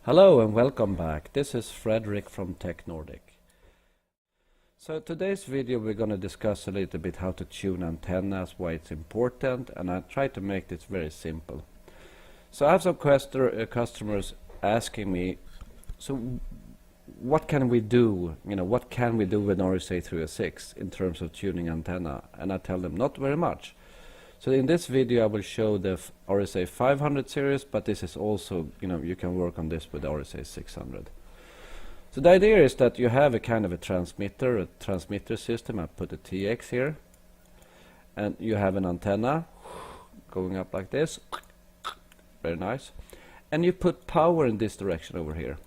Hello and welcome back. This is Fredrik from Tektronix. So today's video we're going to discuss a little bit how to tune antennas, why it's important, and I try to make this very simple. So I have some customers asking me, so what can we do? What can we do with RSA306 in terms of tuning antenna? And I tell them not very much. So in this video I will show the RSA500 series, but this is also, you can work on this with RSA600. So the idea is that you have a kind of a transmitter system. I put a TX here, and you have an antenna going up like this, very nice, and you put power in this direction over here.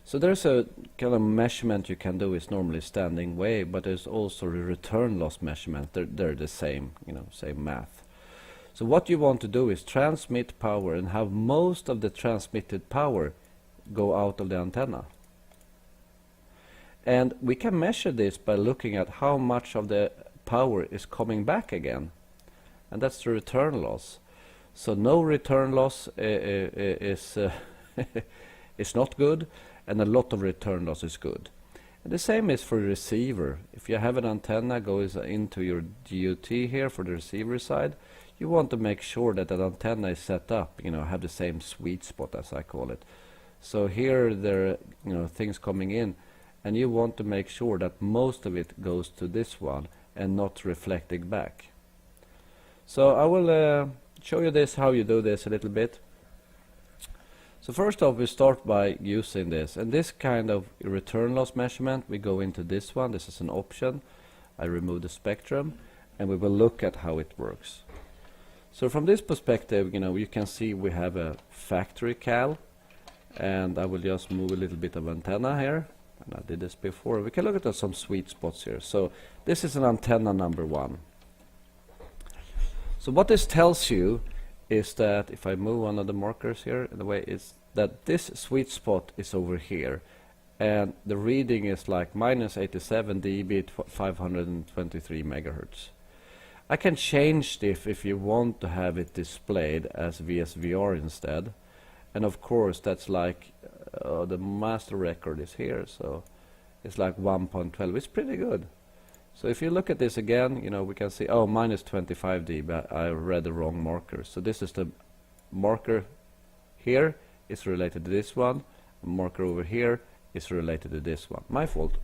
So there's a kind of measurement you can do. It's normally standing wave, but there's also a return loss measurement. They're the same, same math. So what you want to do is transmit power and have most of the transmitted power go out of the antenna. And we can measure this by looking at how much of the power is coming back again. And that's the return loss. So no return loss is not good, and a lot of return loss is good. And the same is for a receiver. If you have an antenna goes into your DUT here for the receiver side, you want to make sure that that antenna is set up, have the same sweet spot, as I call it. So here there are things coming in, and you want to make sure that most of it goes to this one and not reflecting back. So I will show you this, how you do this a little bit. So first off, we start by using this, and this kind of return loss measurement, we go into this one. This is an option. I remove the spectrum, and we will look at how it works. So from this perspective, you can see we have a factory cal, and I will just move a little bit of antenna here, and I did this before. We can look at some sweet spots here. So this is an antenna number 1. So what this tells you is that if I move one of the markers here, the way is that this sweet spot is over here, and the reading is like -87 dB at 523 megahertz. I can change this if you want to have it displayed as VSVR instead, and of course that's like the master record is here, so it's like 1.12. It's pretty good. So if you look at this again, we can see, oh, -25 dB, I read the wrong marker. So this is the marker here is related to this one. Marker over here is related to this one. My fault.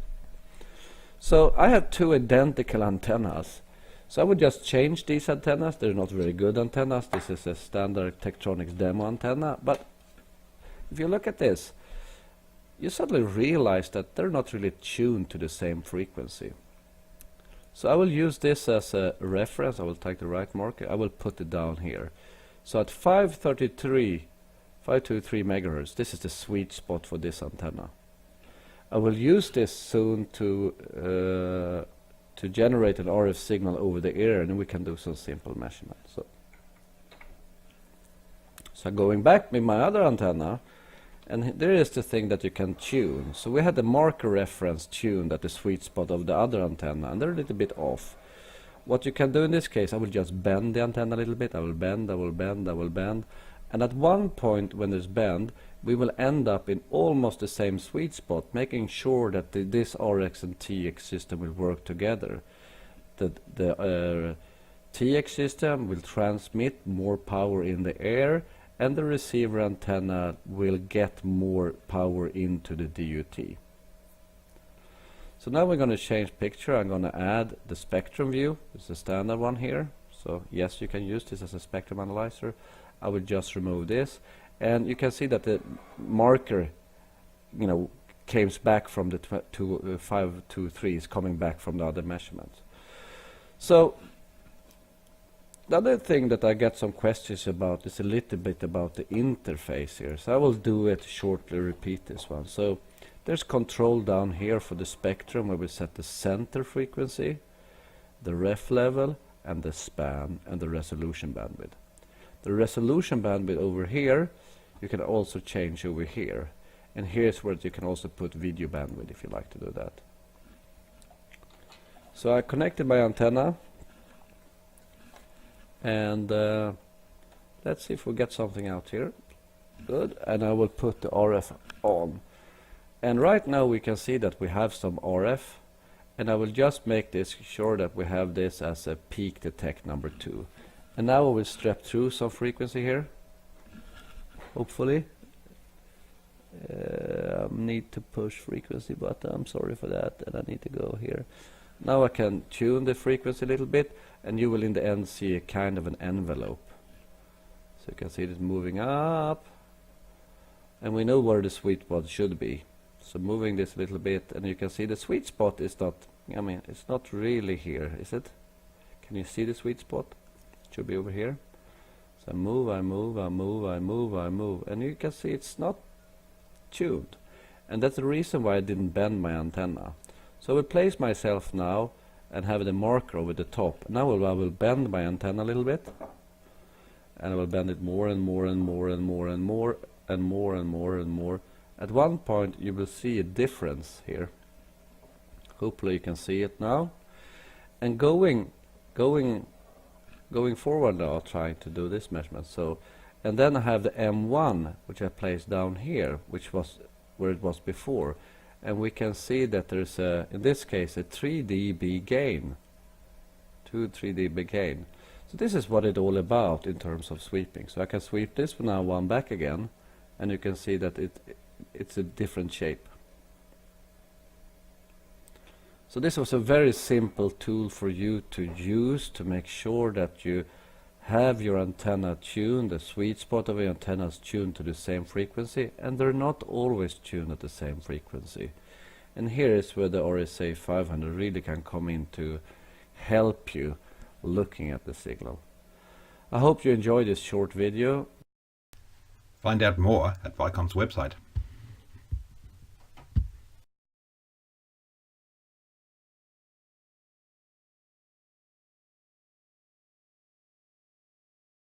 So I have 2 identical antennas. So I would just change these antennas. They're not very good antennas. This is a standard Tektronix demo antenna. But if you look at this, you suddenly realize that they're not really tuned to the same frequency. So I will use this as a reference. I will take the right marker. I will put it down here. So at 523 megahertz, this is the sweet spot for this antenna. I will use this soon to generate an RF signal over the air, and then we can do some simple measurements. So going back with my other antenna, and there is the thing that you can tune. So we had the marker reference tuned at the sweet spot of the other antenna, and they're a little bit off. What you can do in this case, I will just bend the antenna a little bit. I will bend, I will bend, I will bend. And at one point when there's bend, we will end up in almost the same sweet spot, making sure that this RX and TX system will work together. The TX system will transmit more power in the air, and the receiver antenna will get more power into the DUT. So now we're going to change picture. I'm going to add the spectrum view. It's a standard one here. So yes, you can use this as a spectrum analyzer. I will just remove this, and you can see that the marker, came back from the 523 is coming back from the other measurements. So the other thing that I get some questions about is a little bit about the interface here. So I will do it shortly, repeat this one. So there's control down here for the spectrum where we set the center frequency, the ref level, and the span, and the resolution bandwidth. The resolution bandwidth over here, you can also change over here. And here's where you can also put video bandwidth if you like to do that. So I connected my antenna. And let's see if we get something out here. Good. And I will put the RF on. And right now we can see that we have some RF, and I will just make this sure that we have this as a peak detect number 2. And now we will step through some frequency here, hopefully. I need to push frequency button, I'm sorry for that, and I need to go here. Now I can tune the frequency a little bit, and you will in the end see a kind of an envelope. So you can see it moving up, and we know where the sweet spot should be. So moving this a little bit, and you can see the sweet spot is not, I mean, it's not really here, is it? Can you see the sweet spot? It should be over here. So I move, I move, I move, I move, I move, and you can see it's not tuned. And that's the reason why I didn't bend my antenna. So I will place myself now and have the marker over the top. Now I will bend my antenna a little bit, and I will bend it more and more and more and more and more and more and more and more. At one point you will see a difference here. Hopefully you can see it now. And going forward now, trying to do this measurement. So, and then I have the M1, which I placed down here, which was where it was before. And we can see that there's a, in this case, a 3 dB gain. 3 dB gain. So this is what it's all about in terms of sweeping. So I can sweep this now one back again, and you can see that it's a different shape. So this was a very simple tool for you to use to make sure that you have your antenna tuned, the sweet spot of your antenna is tuned to the same frequency, and they're not always tuned at the same frequency. And here is where the RSA500 really can come in to help you looking at the signal. I hope you enjoyed this short video. Find out more at Vicom's website.